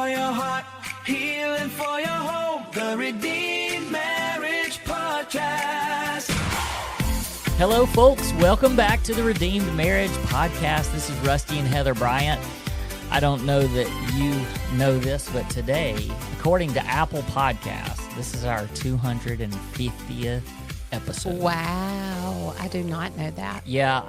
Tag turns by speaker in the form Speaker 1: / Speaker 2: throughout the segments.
Speaker 1: for your heart, healing for your home. The Redeemed Marriage Podcast.
Speaker 2: Hello, folks. Welcome back to the Redeemed Marriage Podcast. This is Rusty and Heather Bryant. I don't know that you know this, but today, according to Apple Podcasts, this is our 250th episode.
Speaker 3: Wow. I do not know that.
Speaker 2: Yeah,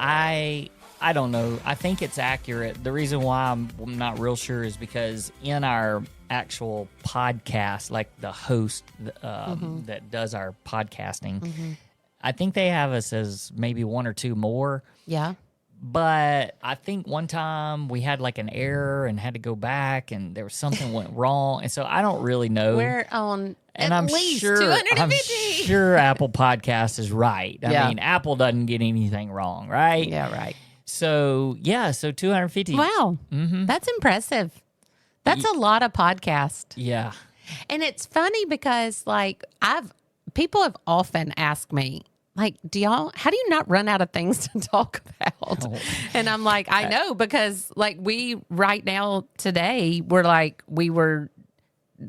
Speaker 2: I don't know. I think it's accurate. The reason why I'm not real sure is because in our actual podcast, like the host that does our podcasting, I think they have us as maybe one or two more.
Speaker 3: Yeah.
Speaker 2: But I think one time we had like an error and had to go back and there was something went wrong. And so I don't really know.
Speaker 3: We're on
Speaker 2: and
Speaker 3: at
Speaker 2: I'm
Speaker 3: least
Speaker 2: sure,
Speaker 3: 250.
Speaker 2: I'm sure Apple Podcast is right. I mean, Apple doesn't get anything wrong, right?
Speaker 3: Yeah, right.
Speaker 2: So, so 250.
Speaker 3: Wow. That's impressive. That's a lot of podcast.
Speaker 2: Yeah.
Speaker 3: And it's funny because people have often asked me, like, how do you not run out of things to talk about?
Speaker 2: Oh.
Speaker 3: And I'm like, I know, because like right now today, we were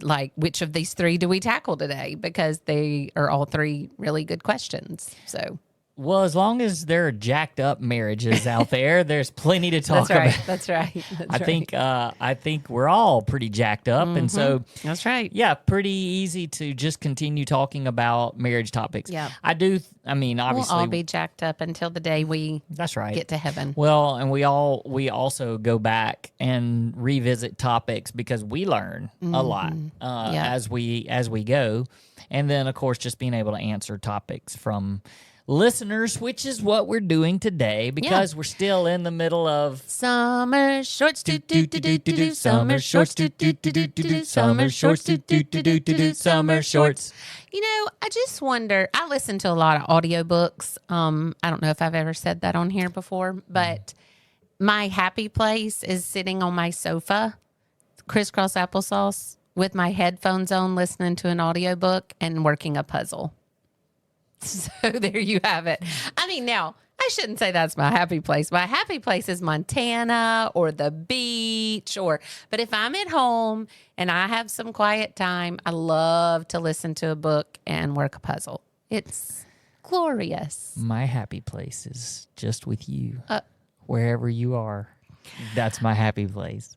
Speaker 3: like, which of these three do we tackle today? Because they are all three really good questions. So.
Speaker 2: Well, as long as there are jacked up marriages out there, there's plenty to talk about.
Speaker 3: That's right.
Speaker 2: I think we're all pretty jacked up, and so
Speaker 3: that's right.
Speaker 2: Yeah, pretty easy to just continue talking about marriage topics.
Speaker 3: Yeah,
Speaker 2: obviously,
Speaker 3: we'll all be jacked up until the day we get to heaven.
Speaker 2: Well, and we also go back and revisit topics because we learn a lot as we go, and then of course just being able to answer topics from listeners, which is what we're doing today because we're still in the middle of
Speaker 3: summer shorts, summer shorts, summer shorts, summer shorts. You know, I just wonder, I listen to a lot of audiobooks. I don't know if I've ever said that on here before, but my happy place is sitting on my sofa, crisscross applesauce, with my headphones on, listening to an audiobook and working a puzzle. So there you have it. I mean, now, I shouldn't say that's my happy place. My happy place is Montana or the beach, but if I'm at home and I have some quiet time, I love to listen to a book and work a puzzle. It's glorious.
Speaker 2: My happy place is just with you. Wherever you are, that's my happy place.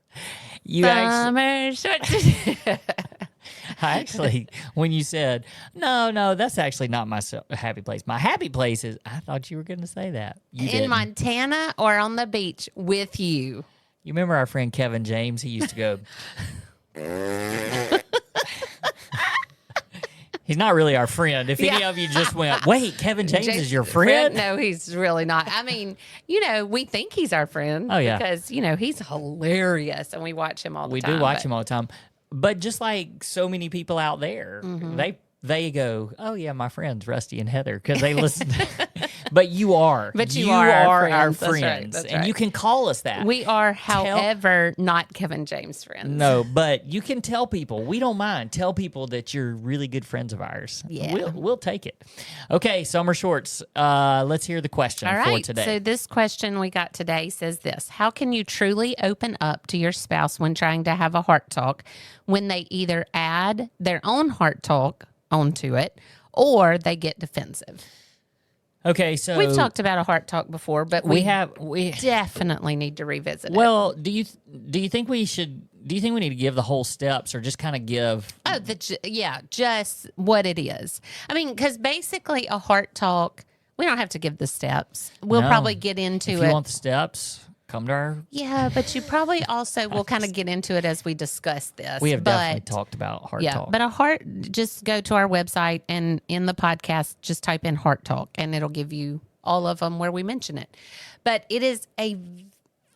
Speaker 2: Actually, when you said, no, that's actually not my happy place. My happy place is, I thought you were going to say that.
Speaker 3: In Montana or on the beach with you.
Speaker 2: You remember our friend Kevin James? He used to go. He's not really our friend. If any of you just went, wait, Kevin James is your friend?
Speaker 3: No, he's really not. I mean, we think he's our friend.
Speaker 2: Oh, yeah.
Speaker 3: Because, he's hilarious and we watch him all the time.
Speaker 2: We do watch him all the time. But just like so many people out there, they go, oh, yeah, my friends, Rusty and Heather, because they listen. But you are.
Speaker 3: But you are our friends.
Speaker 2: That's
Speaker 3: right, that's
Speaker 2: and you can call us that.
Speaker 3: We are, however, not Kevin James friends.
Speaker 2: No, but you can tell people. We don't mind. Tell people that you're really good friends of ours.
Speaker 3: Yeah.
Speaker 2: We'll take it. Okay, summer shorts. Let's hear the question for today.
Speaker 3: So this question we got today says this: how can you truly open up to your spouse when trying to have a heart talk when they either add their own heart talk onto it or they get defensive?
Speaker 2: Okay, so
Speaker 3: we've talked about a heart talk before, but we definitely need to revisit it.
Speaker 2: Well, do you think we should? Do you think we need to give the whole steps, or just kind of give?
Speaker 3: Just what it is. I mean, because basically a heart talk, we don't have to give the steps. We'll probably get into it.
Speaker 2: If you want the steps, come to our.
Speaker 3: Yeah, but you probably also will kind of get into it as we discuss this.
Speaker 2: We have definitely talked about heart talk.
Speaker 3: But just go to our website and in the podcast, just type in heart talk and it'll give you all of them where we mention it. But it is a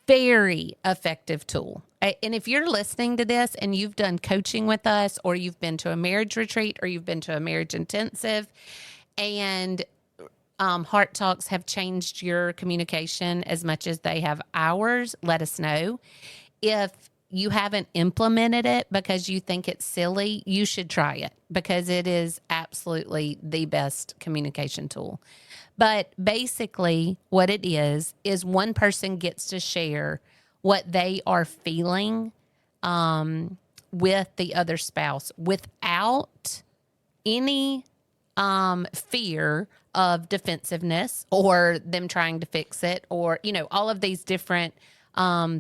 Speaker 3: very effective tool. And if you're listening to this and you've done coaching with us, or you've been to a marriage retreat, or you've been to a marriage intensive, and heart talks have changed your communication as much as they have ours, let us know. If you haven't implemented it because you think it's silly, you should try it, because it is absolutely the best communication tool. But basically what it is one person gets to share what they are feeling with the other spouse without any fear of defensiveness or them trying to fix it, or, all of these different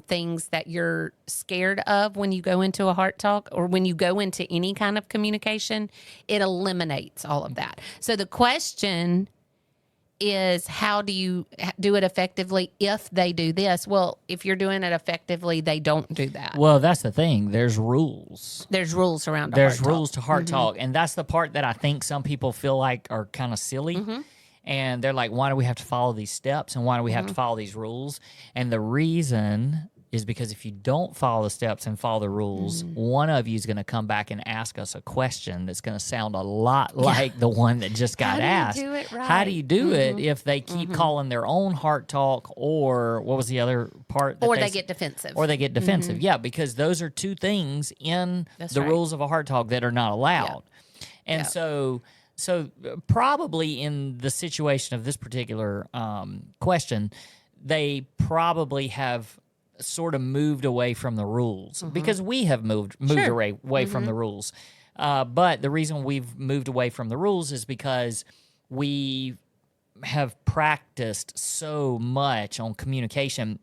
Speaker 3: things that you're scared of when you go into a heart talk or when you go into any kind of communication. It eliminates all of that. So the question is, how do you do it effectively if they do this? Well, if you're doing it effectively, they don't do that.
Speaker 2: Well, that's the thing. There's rules.
Speaker 3: There's rules around
Speaker 2: There's
Speaker 3: heart
Speaker 2: rules
Speaker 3: talk.
Speaker 2: to heart talk. And that's the part that I think some people feel like are kind of silly. And they're like, why do we have to follow these steps? And why do we have to follow these rules? And the reason is because if you don't follow the steps and follow the rules, one of you is going to come back and ask us a question that's going to sound a lot like the one that just got asked.
Speaker 3: How do you do it right?
Speaker 2: How do you do it if they keep calling their own heart talk, or what was the other part?
Speaker 3: Or they get defensive.
Speaker 2: Or they get defensive. Yeah, because those are two things in the rules of a heart talk that are not allowed. And so probably in the situation of this particular question, they probably have sort of moved away from the rules because we have moved away from the rules. But the reason we've moved away from the rules is because we have practiced so much on communication.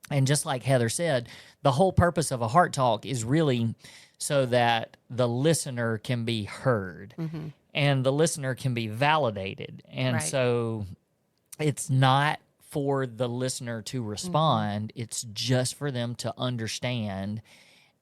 Speaker 2: And just like Heather said, the whole purpose of a heart talk is really so that the listener can be heard and the listener can be validated. And so it's not for the listener to respond. It's just for them to understand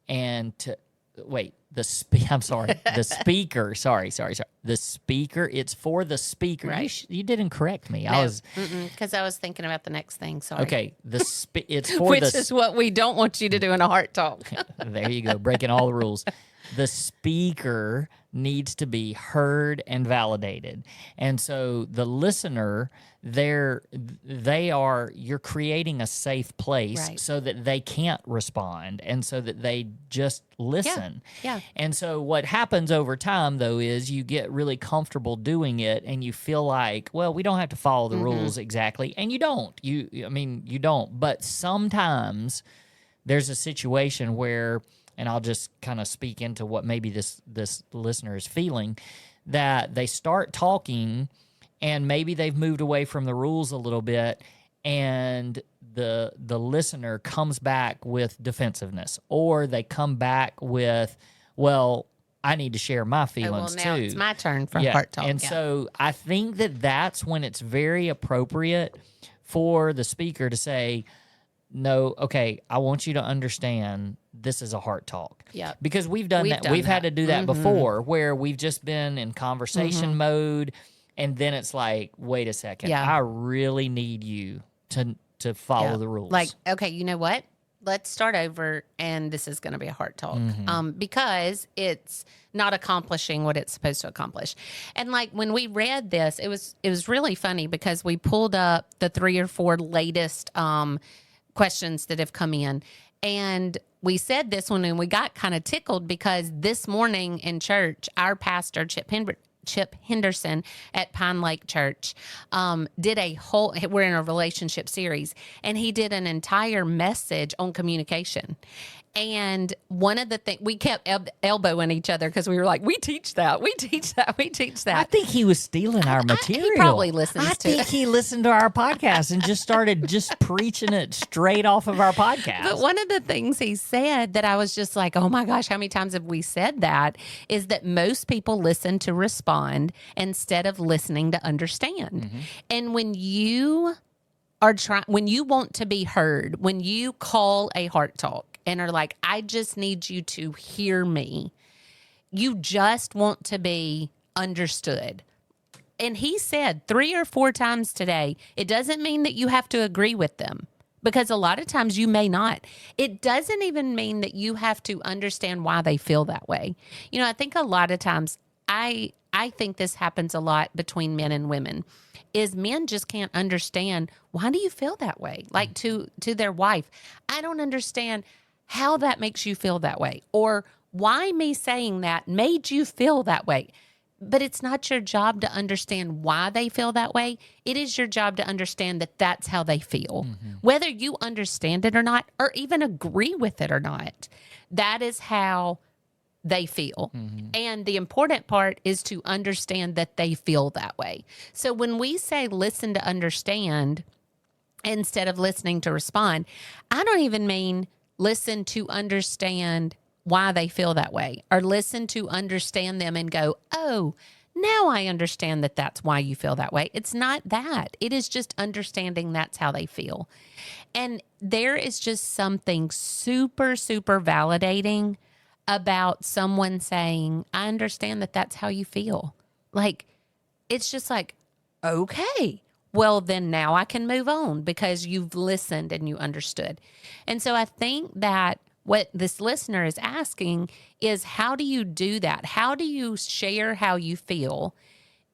Speaker 2: and to the speaker. Sorry. The speaker. It's for the speaker.
Speaker 3: Right.
Speaker 2: You didn't correct me.
Speaker 3: No, because I was thinking about the next thing. Sorry.
Speaker 2: Okay. It's for
Speaker 3: which is what we don't want you to do in a heart talk.
Speaker 2: There you go, breaking all the rules. The speaker needs to be heard and validated. And so the listener, you're creating a safe place so that they can't respond and so that they just listen.
Speaker 3: Yeah.
Speaker 2: And so what happens over time, though, is you get really comfortable doing it and you feel like, well, we don't have to follow the rules exactly. And you don't. You don't. But sometimes there's a situation where, and I'll just kind of speak into what maybe this listener is feeling, that they start talking and maybe they've moved away from the rules a little bit, and the listener comes back with defensiveness, or they come back with, well, I need to share my feelings
Speaker 3: now
Speaker 2: too.
Speaker 3: It's my turn for heart talk.
Speaker 2: And so I think that's when it's very appropriate for the speaker to say, no, okay, I want you to understand this is a heart talk.
Speaker 3: Yeah.
Speaker 2: Because we've done that. We've had to do that before, where we've just been in conversation mode, and then it's like, wait a second, I really need you to follow the rules.
Speaker 3: Like, okay, you know what? Let's start over, and this is going to be a heart talk because it's not accomplishing what it's supposed to accomplish. And like when we read this, it was really funny because we pulled up the 3 or 4 latest questions that have come in, and we said this one and we got kind of tickled because this morning in church, our pastor Chip Henderson at Pine Lake Church did we're in a relationship series, and he did an entire message on communication. And one of the things, we kept elbowing each other because we were like, we teach that.
Speaker 2: I think he was stealing our material.
Speaker 3: He probably listens to it.
Speaker 2: I think he listened to our podcast and just started preaching it straight off of our podcast.
Speaker 3: But one of the things he said that I was just like, oh my gosh, how many times have we said that, is that most people listen to respond instead of listening to understand. And when you when you want to be heard, when you call a heart talk and are like, I just need you to hear me, you just want to be understood. And he said 3 or 4 times today, it doesn't mean that you have to agree with them, because a lot of times you may not. It doesn't even mean that you have to understand why they feel that way. You know, I think a lot of times, I think this happens a lot between men and women, is men just can't understand, why do you feel that way? Like to their wife, I don't understand how that makes you feel that way, or why me saying that made you feel that way. But it's not your job to understand why they feel that way. It is your job to understand that that's how they feel. Whether you understand it or not, or even agree with it or not, that is how they feel. And the important part is to understand that they feel that way. So when we say listen to understand instead of listening to respond, I don't even mean listen to understand why they feel that way, or listen to understand them and go, oh, now I understand that that's why you feel that way. It's not that. It is just understanding that's how they feel. And there is just something super, super validating about someone saying, I understand that that's how you feel. Like, it's just like, okay, well, then now I can move on because you've listened and you understood. And so I think that what this listener is asking is, how do you do that? How do you share how you feel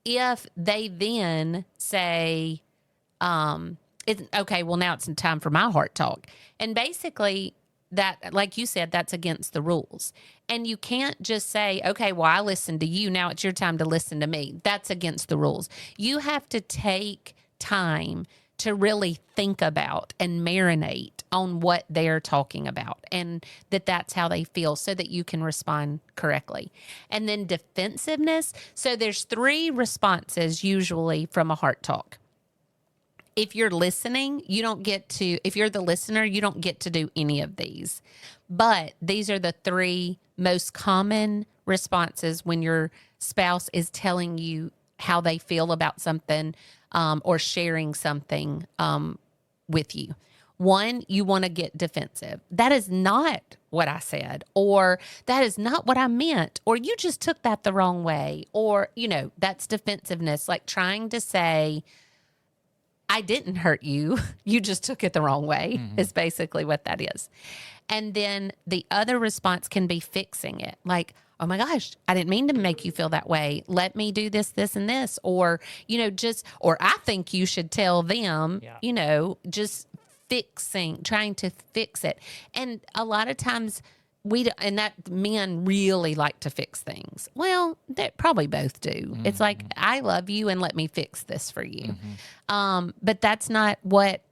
Speaker 3: if they then say, okay, well, now it's time for my heart talk. And basically that, like you said, that's against the rules. And you can't just say, okay, well, I listened to you. Now it's your time to listen to me. That's against the rules. You have to take time to really think about and marinate on what they're talking about, and that's how they feel, so that you can respond correctly. And then defensiveness. So there's 3 responses usually from a heart talk. If you're listening, if you're the listener, you don't get to do any of these. But these are the 3 most common responses when your spouse is telling you how they feel about something, or sharing something with you. 1, you want to get defensive. That is not what I said, or that is not what I meant, or you just took that the wrong way, or, that's defensiveness, like trying to say, I didn't hurt you. You just took it the wrong way, is basically what that is. And then the other response can be fixing it. Like, oh my gosh, I didn't mean to make you feel that way. Let me do this, this, and this. Or, or I think you should tell them, just trying to fix it. And a lot of times and that men really like to fix things. Well, they probably both do. It's like, I love you and let me fix this for you. But that's not what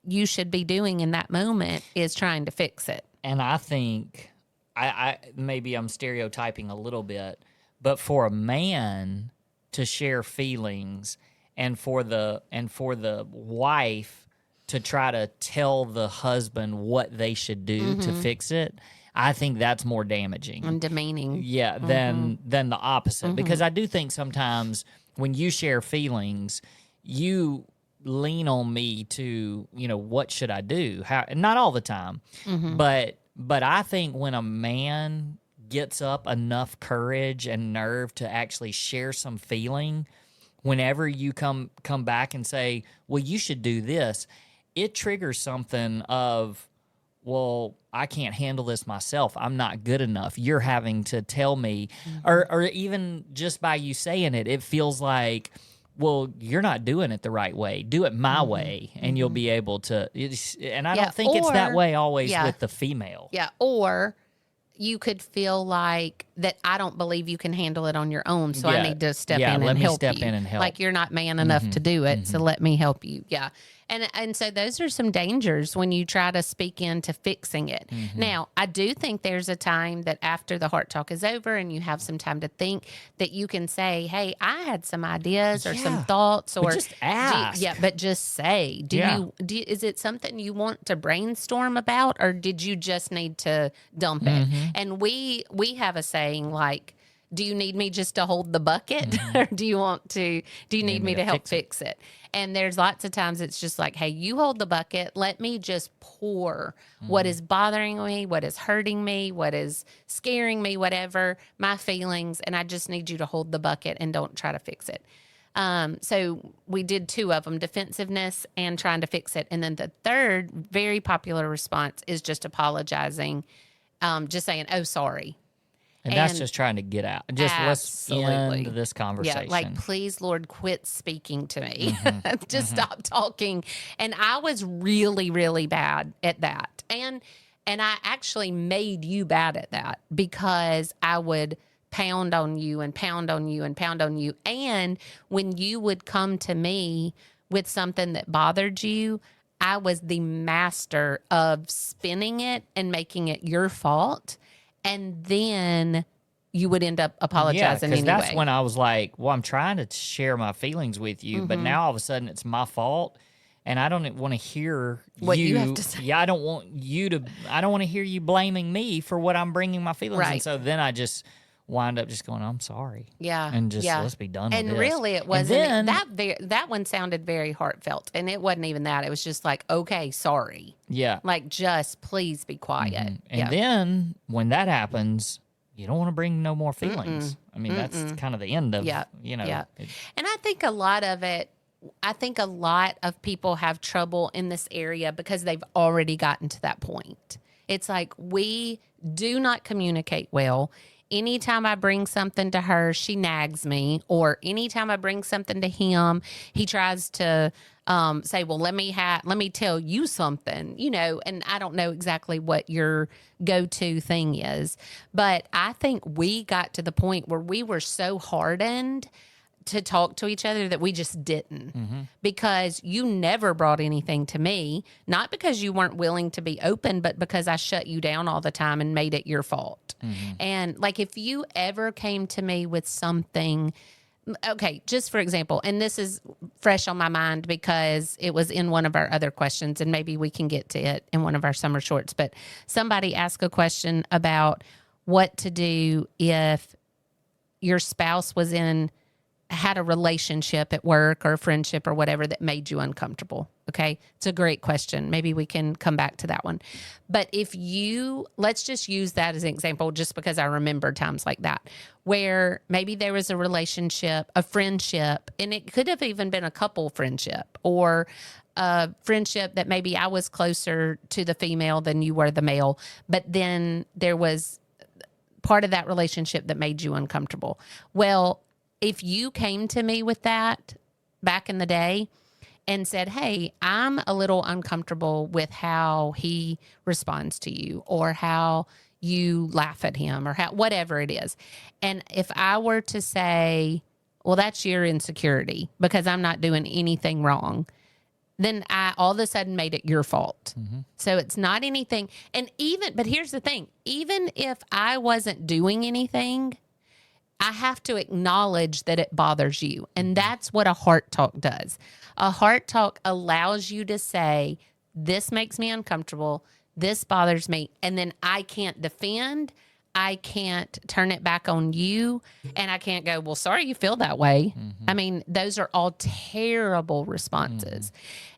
Speaker 3: you should be doing in that moment, is trying to fix it.
Speaker 2: And I think I maybe I'm stereotyping a little bit, but for a man to share feelings, and for the wife to try to tell the husband what they should do to fix it, I think that's more damaging
Speaker 3: and demeaning.
Speaker 2: Yeah, than the opposite. Because I do think sometimes when you share feelings, you lean on me to, what should I do? How? Not all the time, but I think when a man gets up enough courage and nerve to actually share some feeling, whenever you come back and say, well, you should do this, it triggers something of, well, I can't handle this myself. I'm not good enough. You're having to tell me, or even just by you saying it, it feels like, well, you're not doing it the right way. Do it my way, and you'll be able to. And I don't think it's that way always with the female.
Speaker 3: Yeah, or you could feel like that I don't believe you can handle it on your own, so I need to step in and help you.
Speaker 2: Let me step in and help.
Speaker 3: Like, you're not man enough to do it, so let me help you. Yeah. And so those are some dangers when you try to speak into fixing it. Now, I do think there's a time that after the heart talk is over and you have some time to think, that you can say, hey, I had some ideas or some thoughts, or
Speaker 2: just ask.
Speaker 3: But just say, is it something you want to brainstorm about, or did you just need to dump it? And we have a saying like, do you need me just to hold the bucket, or do you need me to help fix it? And there's lots of times it's just like, hey, you hold the bucket. Let me just pour what is bothering me, what is hurting me, what is scaring me, whatever, my feelings. And I just need you to hold the bucket and don't try to fix it. So we did 2 of them, defensiveness and trying to fix it. And then the third very popular response is just apologizing, just saying, oh, sorry.
Speaker 2: And that's just trying to get out. Just let's end this conversation.
Speaker 3: Yeah, like, please, Lord, quit speaking to me. Just stop talking. And I was really, really bad at that. And I actually made you bad at that, because I would pound on you and pound on you and pound on you. And when you would come to me with something that bothered you, I was the master of spinning it and making it your fault. and then you would end up
Speaker 2: Yeah,
Speaker 3: apologizing
Speaker 2: because
Speaker 3: anyway.
Speaker 2: that's when I was like, well, I'm trying to share my feelings with you, but now all of a sudden it's my fault. And I don't want to hear
Speaker 3: What you have to say.
Speaker 2: Yeah, I don't want to hear you blaming me for what I'm bringing my feelings.
Speaker 3: Right.
Speaker 2: And so then I just wind up just going, I'm sorry.
Speaker 3: Yeah.
Speaker 2: And just
Speaker 3: yeah.
Speaker 2: let's be done
Speaker 3: And
Speaker 2: with this.
Speaker 3: really it
Speaker 2: And
Speaker 3: wasn't
Speaker 2: then,
Speaker 3: that one sounded very heartfelt. And it wasn't even that. It was just like, okay, sorry.
Speaker 2: yeah.
Speaker 3: Like, just please be quiet.
Speaker 2: And
Speaker 3: Yeah.
Speaker 2: then when that happens, you don't want to bring no more feelings. I mean, that's kind of the end of,
Speaker 3: Yeah.
Speaker 2: Yeah.
Speaker 3: And I think a lot of people have trouble in this area because they've already gotten to that point. It's like we do not communicate well. Anytime I bring something to her, she nags me. Or anytime I bring something to him, he tries to say, well, let me tell you something, and I don't know exactly what your go-to thing is. But I think we got to the point where we were so hardened to talk to each other that we just didn't, because you never brought anything to me, not because you weren't willing to be open, but because I shut you down all the time and made it your fault. And like, if you ever came to me with something, okay, just for example, and this is fresh on my mind because it was in one of our other questions, and maybe we can get to it in one of our summer shorts, but somebody asked a question about what to do if your spouse had a relationship at work or a friendship or whatever that made you uncomfortable. Okay. It's a great question. Maybe we can come back to that one. But let's just use that as an example, just because I remember times like that, where maybe there was a relationship, a friendship, and it could have even been a couple friendship, or a friendship that maybe I was closer to the female than you were the male. But then there was part of that relationship that made you uncomfortable. Well, if you came to me with that back in the day and said, hey, I'm a little uncomfortable with how he responds to you, or how you laugh at him, or whatever it is. And if I were to say, well, that's your insecurity because I'm not doing anything wrong, then I all of a sudden made it your fault. So it's not anything. But here's the thing, even if I wasn't doing anything, I have to acknowledge that it bothers you. And that's what a heart talk does. A heart talk allows you to say, this makes me uncomfortable, this bothers me, and then I can't defend, I can't turn it back on you, and I can't go, well, sorry you feel that way. I mean, those are all terrible responses.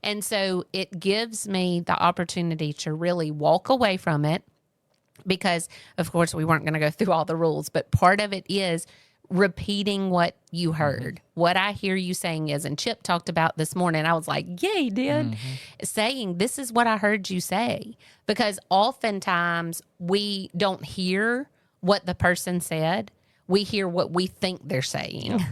Speaker 3: And so it gives me the opportunity to really walk away from it. Because, of course, we weren't going to go through all the rules, but part of it is repeating what you heard. What I hear you saying is, and Chip talked about this morning, I was like, yeah, he did, saying, this is what I heard you say. Because oftentimes we don't hear what the person said. We hear what we think they're saying,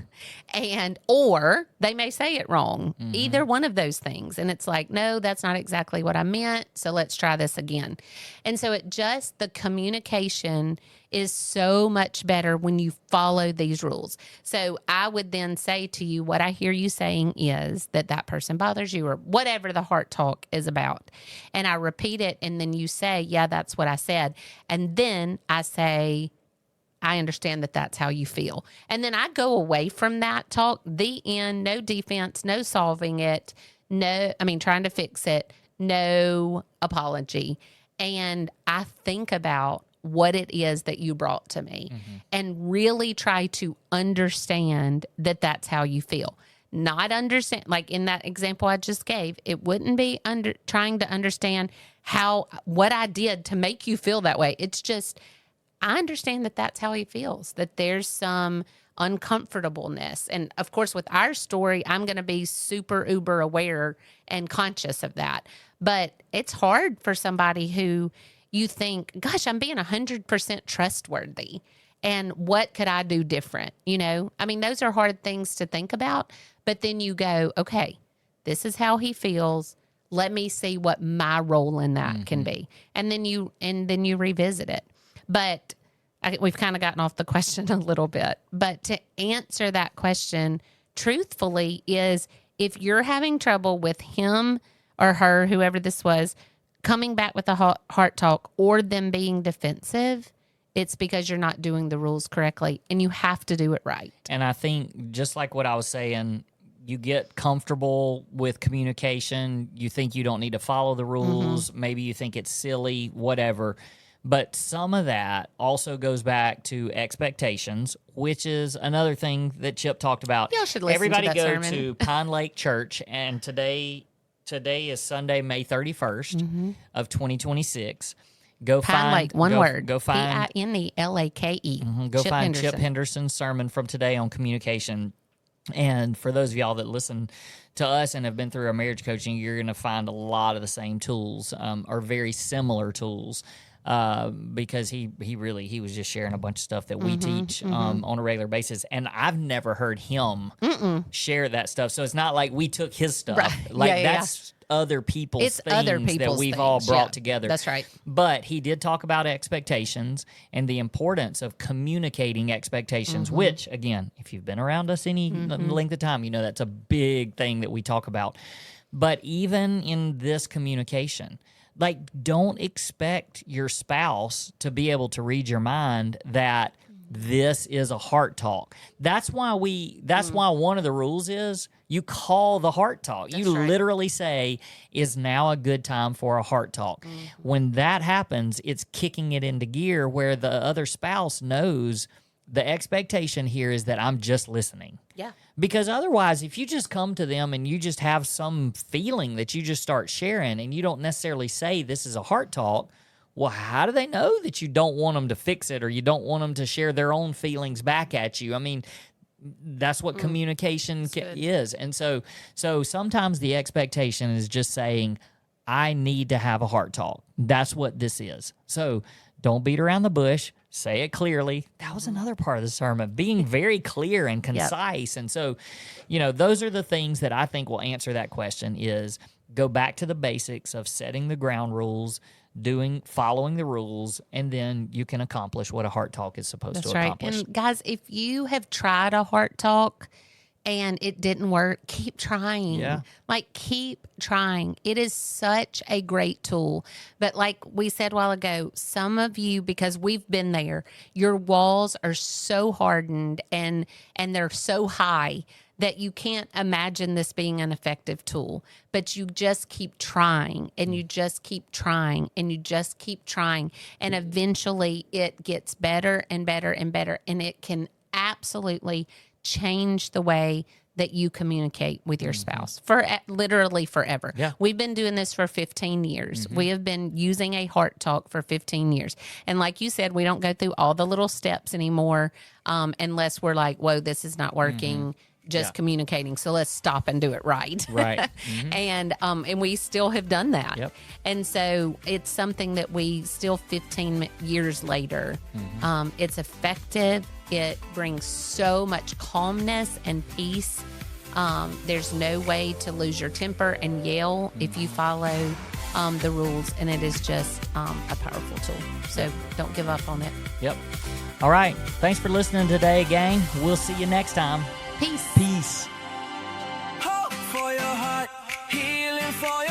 Speaker 3: or they may say it wrong, either one of those things. And it's like, no, that's not exactly what I meant. So let's try this again. And so the communication is so much better when you follow these rules. So I would then say to you, what I hear you saying is that person bothers you, or whatever the heart talk is about. And I repeat it. And then you say, yeah, that's what I said. And then I say, I understand that that's how you feel. And then I go away from that talk, the end, no defense, no solving it, trying to fix it, no apology. And I think about what it is that you brought to me and really try to understand that that's how you feel. Not understand, like in that example I just gave, it wouldn't be trying to understand what I did to make you feel that way. It's just, I understand that that's how he feels, that there's some uncomfortableness. And of course, with our story, I'm going to be super uber aware and conscious of that. But it's hard for somebody who you think, gosh, I'm being 100% trustworthy. And what could I do different? Those are hard things to think about. But then you go, okay, this is how he feels. Let me see what my role in that can be. And then you revisit it. But we've kind of gotten off the question a little bit. But to answer that question truthfully is, if you're having trouble with him or her, whoever this was, coming back with a heart talk or them being defensive, it's because you're not doing the rules correctly, and you have to do it right.
Speaker 2: And I think just like what I was saying, you get comfortable with communication. You think you don't need to follow the rules. Maybe you think it's silly, whatever. But some of that also goes back to expectations, which is another thing that Chip talked about.
Speaker 3: Y'all should listen
Speaker 2: Everybody
Speaker 3: to that
Speaker 2: go
Speaker 3: sermon.
Speaker 2: to Pine Lake Church, and today is Sunday, May 31st of 2026. Go
Speaker 3: Pine
Speaker 2: find
Speaker 3: Lake, one word.
Speaker 2: Go find
Speaker 3: Pinelake.
Speaker 2: Go
Speaker 3: Chip
Speaker 2: find
Speaker 3: Henderson.
Speaker 2: Chip Henderson's sermon from today on communication. And for those of y'all that listen to us and have been through our marriage coaching, you're going to find a lot of the same tools or very similar tools because he was just sharing a bunch of stuff that we teach on a regular basis. And I've never heard him share that stuff. So it's not like we took his stuff.
Speaker 3: Right.
Speaker 2: Like that's other people's things that we've all brought together.
Speaker 3: That's right.
Speaker 2: But he did talk about expectations and the importance of communicating expectations, which, again, if you've been around us any length of time, you know that's a big thing that we talk about. But even in this communication, like, don't expect your spouse to be able to read your mind that this is a heart talk. That's why one of the rules is you call the heart talk. You literally say, is now a good time for a heart talk? When that happens, it's kicking it into gear where the other spouse knows the expectation here is that I'm just listening.
Speaker 3: Yeah.
Speaker 2: Because otherwise, if you just come to them and you just have some feeling that you just start sharing and you don't necessarily say this is a heart talk, well, how do they know that you don't want them to fix it or you don't want them to share their own feelings back at you? I mean, that's what communication is. And so sometimes the expectation is just saying, I need to have a heart talk. That's what this is. So don't beat around the bush. Say it clearly. That was another part of the sermon, being very clear and concise. And so, those are the things that I think will answer that question is go back to the basics of setting the ground rules, following the rules, and then you can accomplish what a heart talk is supposed to accomplish.
Speaker 3: And guys, if you have tried a heart talk and it didn't work, keep trying.
Speaker 2: Yeah.
Speaker 3: Like, keep trying. It is such a great tool. But like we said a while ago, some of you, because we've been there, your walls are so hardened and they're so high that you can't imagine this being an effective tool. But you just keep trying and you just keep trying and you just keep trying. And eventually it gets better and better and better. And it can absolutely change the way that you communicate with your spouse for literally forever.
Speaker 2: Yeah.
Speaker 3: We've been doing this for 15 years. We have been using a heart talk for 15 years. And like you said, we don't go through all the little steps anymore unless we're like, whoa, this is not working. Just communicating. So let's stop and do it right.
Speaker 2: Right.
Speaker 3: And we still have done that.
Speaker 2: Yep.
Speaker 3: And so it's something that we still 15 years later, it's effective. It brings so much calmness and peace. There's no way to lose your temper and yell if you follow the rules. And it is just a powerful tool. So don't give up on it.
Speaker 2: Yep. All right. Thanks for listening today, gang. We'll see you next time.
Speaker 3: Peace.
Speaker 2: Peace.
Speaker 1: Hope for your heart, healing for your